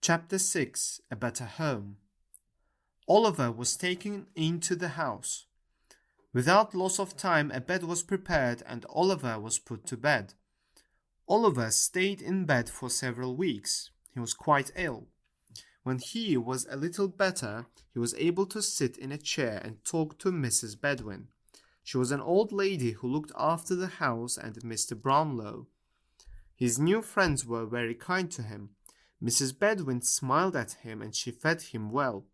Chapter 6. A Better Home. Oliver was taken into the house. Without loss of time, a bed was prepared and Oliver was put to bed. Oliver stayed in bed for several weeks. He was quite ill. When he was a little better, he was able to sit in a chair and talk to Mrs. Bedouin. She was an old lady who looked after the house and Mr. Brownlow. His new friends were very kind to him. Mrs. Bedouin smiled at him and she fed him well.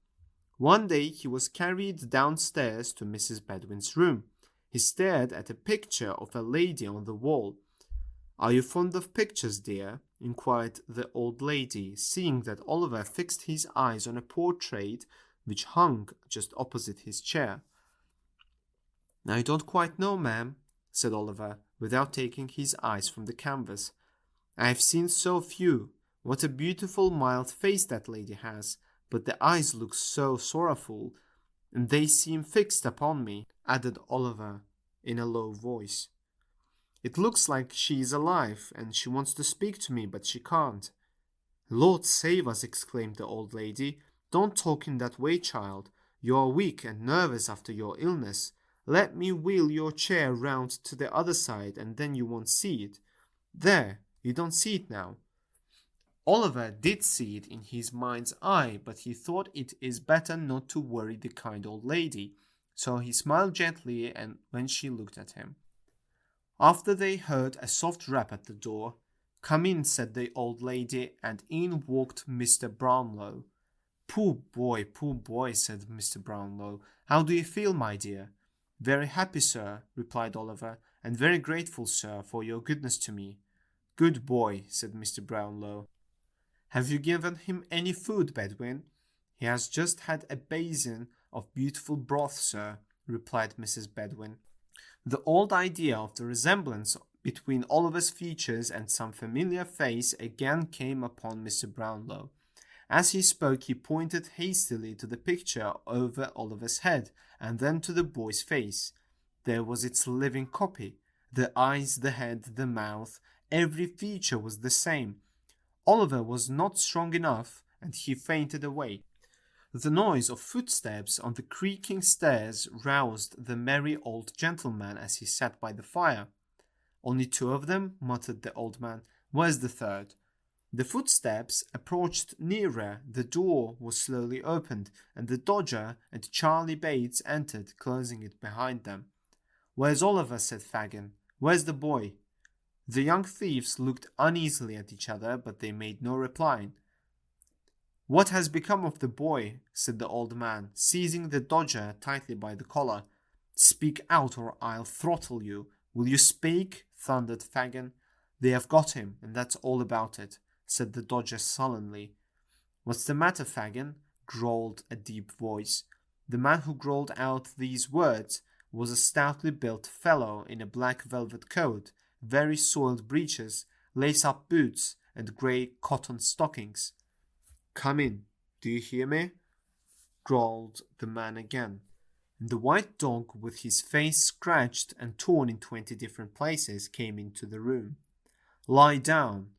One day he was carried downstairs to Mrs. Bedouin's room. He stared at a picture of a lady on the wall. "Are you fond of pictures, dear?" inquired the old lady, seeing that Oliver fixed his eyes on a portrait which hung just opposite his chair. "I don't quite know, ma'am," said Oliver, without taking his eyes from the canvas. "I have seen so few. What a beautiful mild face that lady has, but the eyes look so sorrowful, and they seem fixed upon me," added Oliver in a low voice. "It looks like she is alive, and she wants to speak to me, but she can't." "Lord save us!" exclaimed the old lady. "Don't talk in that way, child. You are weak and nervous after your illness. Let me wheel your chair round to the other side, and then you won't see it. There, you don't see it now." Oliver did see it in his mind's eye, but he thought it is better not to worry the kind old lady, so he smiled gently and when she looked at him. After they heard a soft rap at the door. "Come in," said the old lady, and in walked Mr. Brownlow. Poor boy," said Mr. Brownlow. "How do you feel, my dear?" "Very happy, sir," replied Oliver, "and very grateful, sir, for your goodness to me." "Good boy," said Mr. Brownlow. "Have you given him any food, Bedouin?" "He has just had a basin of beautiful broth, sir," replied Mrs. Bedouin. The old idea of the resemblance between Oliver's features and some familiar face again came upon Mr. Brownlow. As he spoke, he pointed hastily to the picture over Oliver's head, and then to the boy's face. There was its living copy. The eyes, the head, the mouth, every feature was the same. Oliver was not strong enough, and he fainted away. The noise of footsteps on the creaking stairs roused the merry old gentleman as he sat by the fire. "Only two of them?" muttered the old man. "Where's the third?" The footsteps approached nearer, the door was slowly opened, and the Dodger and Charlie Bates entered, closing it behind them. "Where's Oliver?" said Fagin. "Where's the boy?" The young thieves looked uneasily at each other, but they made no reply. "What has become of the boy?" said the old man, seizing the Dodger tightly by the collar. "Speak out, or I'll throttle you." "Will you speak?" thundered Fagin. "They have got him, and that's all about it," said the Dodger sullenly. "What's the matter, Fagin?" growled a deep voice. The man who growled out these words was a stoutly built fellow in a black velvet coat, very soiled breeches, lace-up boots, and grey cotton stockings. "Come in, do you hear me?" growled the man again. And the white dog, with his face scratched and torn in 20 different places, came into the room. "Lie down."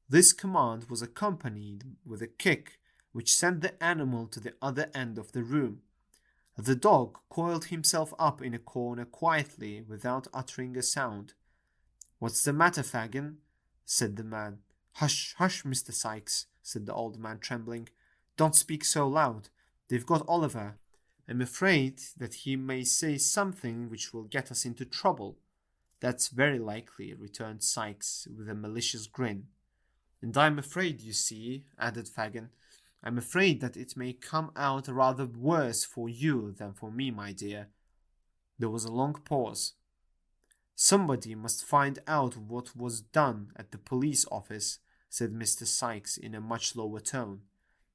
This command was accompanied with a kick, which sent the animal to the other end of the room. The dog coiled himself up in a corner quietly, without uttering a sound. "What's the matter, Fagin?" said the man. "Hush, hush, Mr. Sikes," said the old man, trembling. "Don't speak so loud. They've got Oliver. I'm afraid that he may say something which will get us into trouble." "That's very likely," returned Sikes with a malicious grin. "And I'm afraid, you see," added Fagin, "I'm afraid that it may come out rather worse for you than for me, my dear." There was a long pause. "Somebody must find out what was done at the police office," said Mr. Sikes in a much lower tone.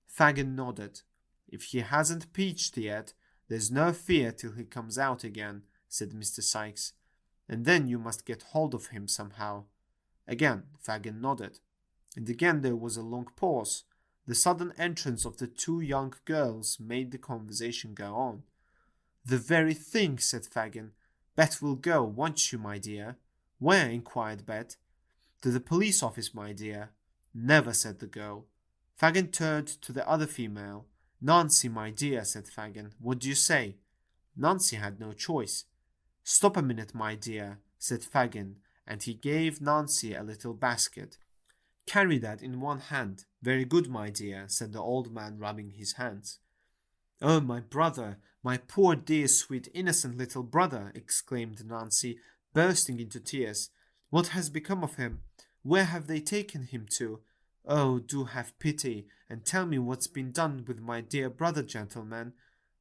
Fagin nodded. "If he hasn't peached yet, there's no fear till he comes out again," said Mr. Sikes. "And then you must get hold of him somehow." Again Fagin nodded. And again there was a long pause. The sudden entrance of the two young girls made the conversation go on. "The very thing," said Fagin. "Bet will go, won't you, my dear?" "Where?" inquired Bet. "To the police office, my dear." "Never," said the girl. Fagin turned to the other female. "Nancy, my dear," said Fagin, "what do you say?" Nancy had no choice. "Stop a minute, my dear," said Fagin, and he gave Nancy a little basket. "Carry that in one hand. Very good, my dear," said the old man, rubbing his hands. "Oh, my brother, my poor dear sweet innocent little brother!" exclaimed Nancy, bursting into tears. "What has become of him? Where have they taken him to? Oh, do have pity, and tell me what's been done with my dear brother, gentlemen."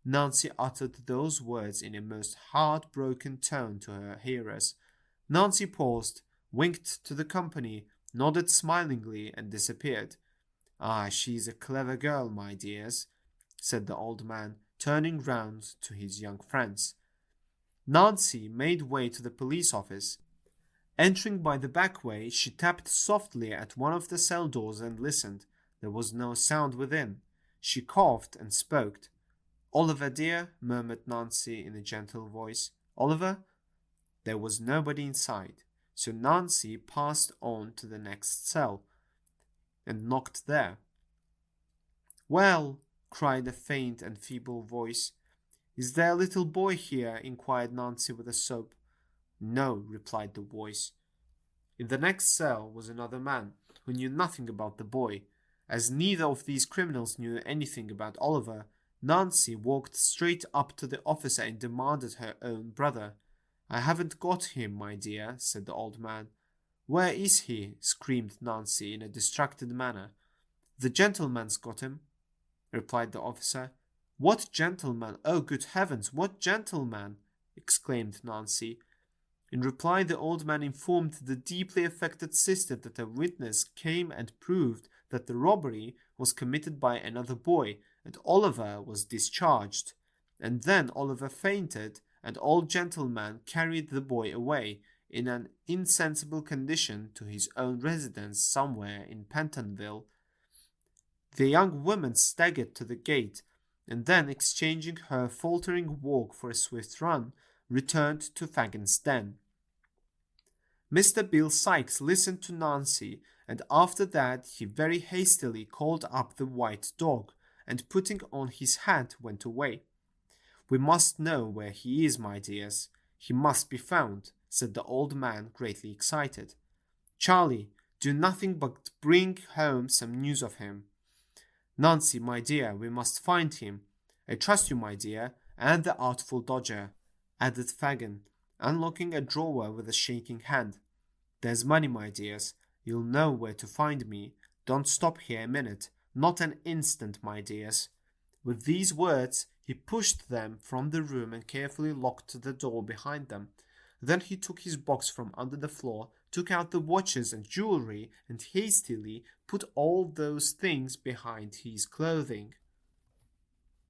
Nancy uttered those words in a most heartbroken tone to her hearers. Nancy paused, winked to the company, nodded smilingly, and disappeared. "Ah, she's a clever girl, my dears," said the old man, turning round to his young friends. Nancy made way to the police office. Entering by the back way, she tapped softly at one of the cell doors and listened. There was no sound within. She coughed and spoke. "Oliver, dear," murmured Nancy in a gentle voice. "Oliver?" There was nobody inside, so Nancy passed on to the next cell and knocked there. "Well," cried a faint and feeble voice. "Is there a little boy here?" inquired Nancy with a sob. "No," replied the voice. In the next cell was another man, who knew nothing about the boy. As neither of these criminals knew anything about Oliver, Nancy walked straight up to the officer and demanded her own brother. "I haven't got him, my dear," said the old man. "Where is he?" screamed Nancy in a distracted manner. "The gentleman's got him," replied the officer. "What gentleman? Oh, good heavens, what gentleman?" exclaimed Nancy. In reply, the old man informed the deeply affected sister that a witness came and proved that the robbery was committed by another boy, and Oliver was discharged. And then Oliver fainted, and old gentleman carried the boy away in an insensible condition to his own residence somewhere in Pentonville. The young woman staggered to the gate, and then, exchanging her faltering walk for a swift run, returned to Fagin's den. Mr. Bill Sikes listened to Nancy, and after that he very hastily called up the white dog, and putting on his hat went away. "We must know where he is, my dears. He must be found," said the old man, greatly excited. "Charlie, do nothing but bring home some news of him." "Nancy, my dear, we must find him. I trust you, my dear, and the Artful Dodger," added Fagin, unlocking a drawer with a shaking hand. "There's money, my dears. You'll know where to find me. Don't stop here a minute. Not an instant, my dears." With these words, he pushed them from the room and carefully locked the door behind them. Then he took his box from under the floor, took out the watches and jewelry, and hastily put all those things behind his clothing.